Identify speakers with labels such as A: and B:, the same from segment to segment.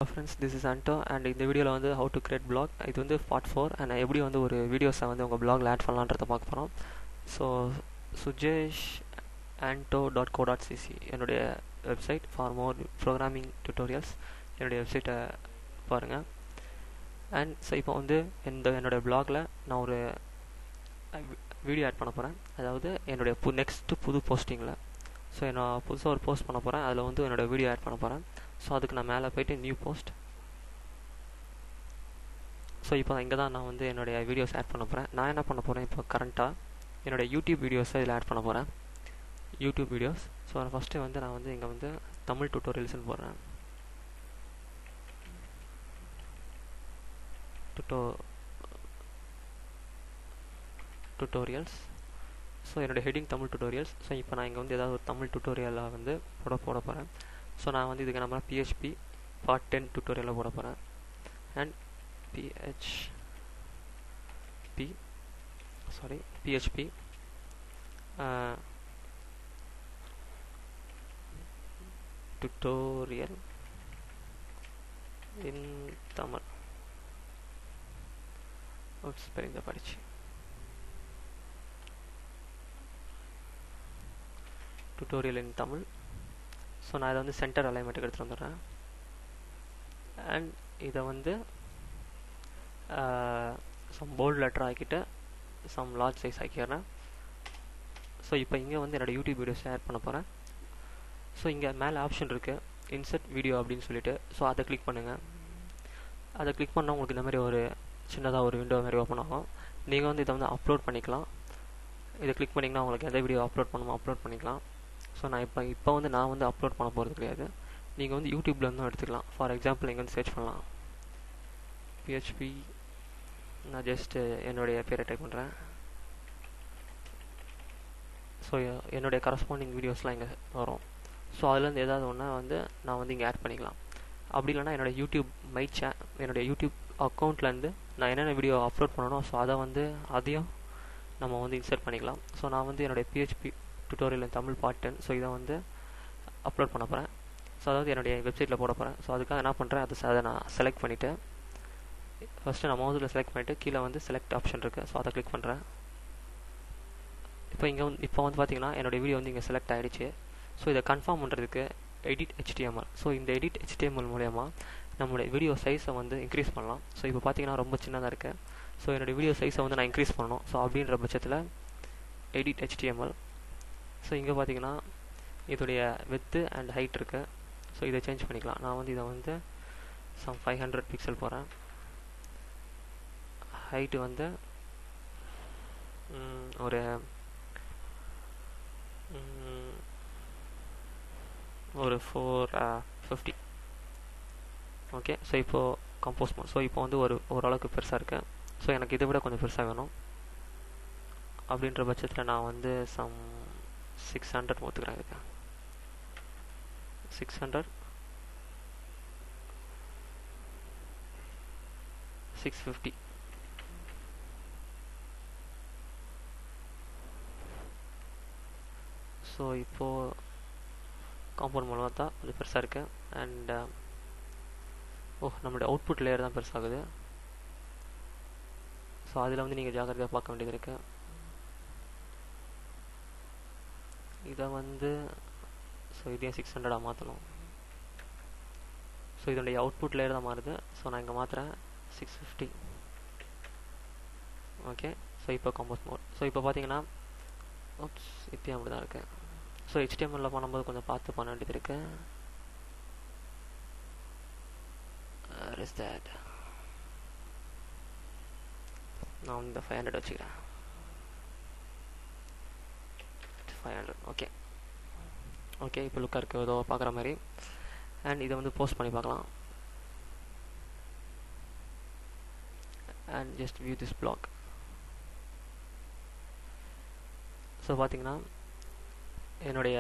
A: Friends, this is Anto and இந்த வீடியோவில் வந்து how to create blog. இது வந்து part 4 and எப்படி வந்து ஒரு வீடியோஸை வந்து உங்கள் blogல ஆட் பண்ணலான்றதை பார்க்க போகிறோம். ஸோ sujeshanto.co.cc என்னுடைய website for more programming tutorials. என்னுடைய வெப்சைட்டை பாருங்கள். அண்ட் ஸோ இப்போ வந்து என்னுடைய பிளாகில் நான் ஒரு வீடியோ ஆட் பண்ண போகிறேன். அதாவது என்னுடைய புது போஸ்டிங்கில் ஸோ நான் புதுசாக ஒரு போஸ்ட் பண்ண போகிறேன். அதில் வந்து என்னோடய வீடியோ ஆட் பண்ண போகிறேன். ஸோ அதுக்கு நான் மேலே போய்ட்டு நியூ போஸ்ட். ஸோ இப்போ இங்கே தான் நான் வந்து என்னுடைய வீடியோஸ் ஆட் பண்ண போகிறேன். நான் என்ன பண்ண போகிறேன், இப்போ கரண்ட்டாக என்னுடைய யூடியூப் வீடியோஸை இதில் ஆட் பண்ண போகிறேன். YouTube videos. ஸோ ஃபஸ்ட்டு வந்து நான் வந்து இங்கே வந்து தமிழ் டியூட்டோரியல்ஸ்னு போடுறேன். டுட்டோரியல்ஸ். ஸோ என்னோடய ஹெட்டிங் தமிழ் டியூட்டோரியல்ஸ். ஸோ இப்போ நான் இங்கே வந்து ஏதாவது ஒரு தமிழ் டியூட்டோரியலாக வந்து போட போகிறேன். ஸோ நான் வந்து இதுக்கு நம்ம PHP part 10 டியூட்டோரியலில் போட போகிறேன். And PHP tutorial in Tamil. Spelling தான் படிச்சு tutorial in Tamil. ஸோ நான் இதை வந்து சென்டர் அலைன்மெண்ட்டுக்கு எடுத்துகிட்டு வந்துடுறேன். அண்ட் இதை வந்து சம் போல்ட் லெட்டர் ஆக்கிட்டு சம் லார்ஜ் சைஸ் ஆக்கிடுறேன். ஸோ இப்போ இங்கே வந்து என்னோடய யூடியூப் வீடியோ ஷேர் பண்ண போகிறேன். ஸோ இங்கே மேலே ஆப்ஷன் இருக்குது, இன்சர்ட் வீடியோ அப்படின்னு சொல்லிட்டு. ஸோ அதை கிளிக் பண்ணுங்கள். அதை கிளிக் பண்ணால் உங்களுக்கு இந்த மாதிரி ஒரு சின்னதாக ஒரு விண்டோ மாதிரி ஓப்பன் ஆகும். நீங்கள் வந்து இதை வந்து அப்லோட் பண்ணிக்கலாம். இதை கிளிக் பண்ணிங்கன்னா உங்களுக்கு எந்த வீடியோ அப்லோட் பண்ணணுமோ அப்லோட் பண்ணிக்கலாம். ஸோ நான் இப்போ வந்து நான் வந்து அப்லோட் பண்ண போகிறது கிடையாது. நீங்கள் வந்து யூடியூப்பில் இருந்தும் எடுத்துக்கலாம். ஃபார் எக்ஸாம்பிள் இங்கே வந்து சர்ச் பண்ணலாம் PHP. நான் ஜஸ்ட்டு என்னுடைய பேரை டைப் பண்ணுறேன். ஸோ என்னுடைய கரஸ்பாண்டிங் வீடியோஸ்லாம் இங்கே வரும். ஸோ அதுலேருந்து ஏதாவது ஒன்றா வந்து நான் வந்து இங்கே ஆட் பண்ணிக்கலாம். அப்படி இல்லைனா என்னோடய என்னுடைய யூடியூப் அக்கௌண்ட்லேருந்து நான் என்னென்ன வீடியோ அப்லோட் பண்ணணும், ஸோ அதையும் நம்ம வந்து இன்சர்ட் பண்ணிக்கலாம். ஸோ நான் வந்து என்னுடைய PHP tutorial Tamil part 10. So இதை வந்து அப்லோட் பண்ண போகிறேன். ஸோ அதாவது என்னுடைய வெப்சைட்டில் போட போகிறேன். ஸோ அதுக்காக என்ன பண்ணுறேன், அதை நான் செலக்ட் பண்ணிவிட்டு ஃபஸ்ட்டு நான் மவுஸில் செலக்ட் பண்ணிவிட்டு கீழே வந்து செலக்ட் ஆப்ஷன் இருக்குது. ஸோ அதை கிளிக் பண்ணுறேன். இப்போ வந்து பார்த்திங்கன்னா என்னுடைய வீடியோ வந்து இங்கே செலக்ட் ஆகிடுச்சு. ஸோ இதை கன்ஃபார்ம் பண்ணுறதுக்கு எடிட் HTML. ஸோ இந்த எடிட் HTML மூலயமா நம்மளுடைய வீடியோ சைஸை வந்து இன்க்ரீஸ் பண்ணலாம். ஸோ இப்போ பார்த்திங்கன்னா ரொம்ப சின்னதாக இருக்குது. ஸோ என்னுடைய வீடியோ சைஸை வந்து நான் இன்க்ரீஸ் பண்ணணும். ஸோ அப்படின்ற பட்சத்தில் எடிட் HTML. ஸோ இங்கே பார்த்தீங்கன்னா இதோடைய வித்து அண்ட் ஹைட் இருக்குது. ஸோ இதை சேஞ்ச் பண்ணிக்கலாம். நான் வந்து இதை வந்து சம் 500 பிக்சல் போகிறேன். ஹைட்டு வந்து ஒரு 450. ஓகே. ஸோ இப்போது கம்போஸ் மோட். ஸோ இப்போ வந்து ஓரளவுக்கு பெருசாக இருக்குது. ஸோ எனக்கு இதை விட கொஞ்சம் பெருசாக வேணும். அப்படின்ற பட்சத்தில் நான் வந்து சம் 600 ஒத்துக்கிறேன். இதுக்கு 600 650. ஸோ இப்போது காம்பவுண்ட் மூலமாக தான் கொஞ்சம் பெருசாக இருக்குது. அண்ட் நம்மளுடைய அவுட்புட் லேயர் தான் பெருசாகுது. ஸோ அதில் வந்து நீங்கள் ஜாக்கிரதையாக பார்க்க வேண்டியது இருக்குது. இதை வந்து ஸோ இதையும் 600 மாற்றணும். ஸோ இதனுடைய அவுட்புட் லேயர் தான் மாறுது. ஸோ நான் இங்கே மாற்றுறேன் 650. ஓகே. ஸோ இப்போ கம்போஸ் மோட். ஸோ இப்போ பார்த்தீங்கன்னா இப்போயும் அப்படி தான் இருக்குது. ஸோ HTML பண்ணும்போது கொஞ்சம் பார்த்து பண்ண வேண்டியது இருக்குது. நான் இந்த 500 வச்சுக்கிறேன். 500. ஓகே. இப்போ லுக்காக இருக்குது, ஏதோ பார்க்குற மாதிரி. அண்ட் இதை வந்து போஸ்ட் பண்ணி பார்க்கலாம். And just view this blog. So பார்த்தீங்கன்னா என்னுடைய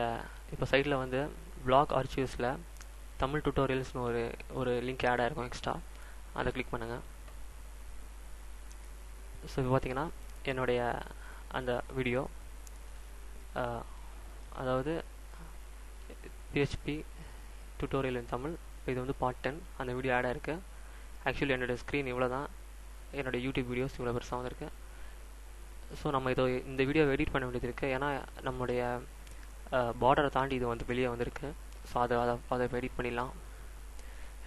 A: இப்போ சைட்டில் வந்து பிளாக் ஆர்ச்சிவ்ஸில் தமிழ் டியூட்டோரியல்ஸ்னு ஒரு லிங்க் ஆட் ஆகிருக்கும் எக்ஸ்ட்ரா. அதை கிளிக் பண்ணுங்கள். ஸோ இப்போ பார்த்தீங்கன்னா என்னுடைய அந்த வீடியோ அதாவது PHP tutorial in Tamil இது வந்து பார்ட் 10. அந்த வீடியோ ஆட் ஆயிருக்கு. ஆக்சுவலி என்னோடய ஸ்க்ரீன் இவ்வளோ தான், என்னோடய யூடியூப் வீடியோஸ் இவ்வளோ பெருசாக வந்திருக்கு. ஸோ நம்ம இந்த வீடியோவை எடிட் பண்ண வேண்டியது இருக்குது. ஏன்னா நம்முடைய பார்டரை தாண்டி இது வந்து வெளியே வந்திருக்கு. ஸோ அதை எடிட் பண்ணிடலாம்.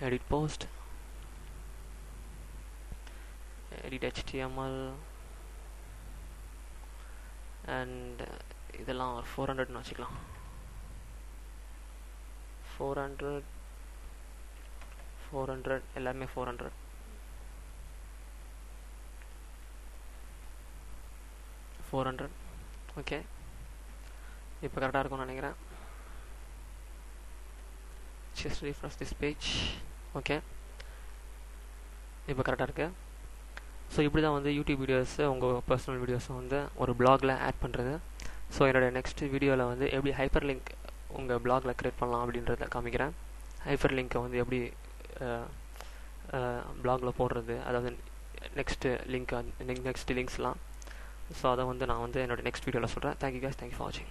A: Edit post, edit HTML and இதெல்லாம் 400ன்னு வச்சுக்கலாம். 400 எல்லாமே 400. ஓகே, இப்போ கரெக்டாக இருக்கும்னு நினைக்கிறேன். Just refresh this page. Okay, இப்போ கரெக்டாக இருக்குது. ஸோ இப்படி தான் வந்து யூடியூப் வீடியோஸு, உங்கள் பர்சனல் வீடியோஸை வந்து ஒரு பிளாகில் ஆட் பண்ணுறது. ஸோ என்னோடய நெக்ஸ்ட் வீடியோவில் வந்து எப்படி ஹைப்பர் லிங்க் உங்கள் பிளாகில் க்ரியேட் பண்ணலாம் அப்படின்றத காமிக்கிறேன். ஹைப்பர் லிங்க்கை வந்து எப்படி பிளாகில் போடுறது, அதாவது நெக்ஸ்ட்டு லிங்க்ஸ்லாம். ஸோ அதை வந்து நான் வந்து என்னோடய நெக்ஸ்ட் வீடியோவில் சொல்கிறேன். தேங்க்யூ கைஸ், தேங்க்யூ ஃபார் வாட்சிங்.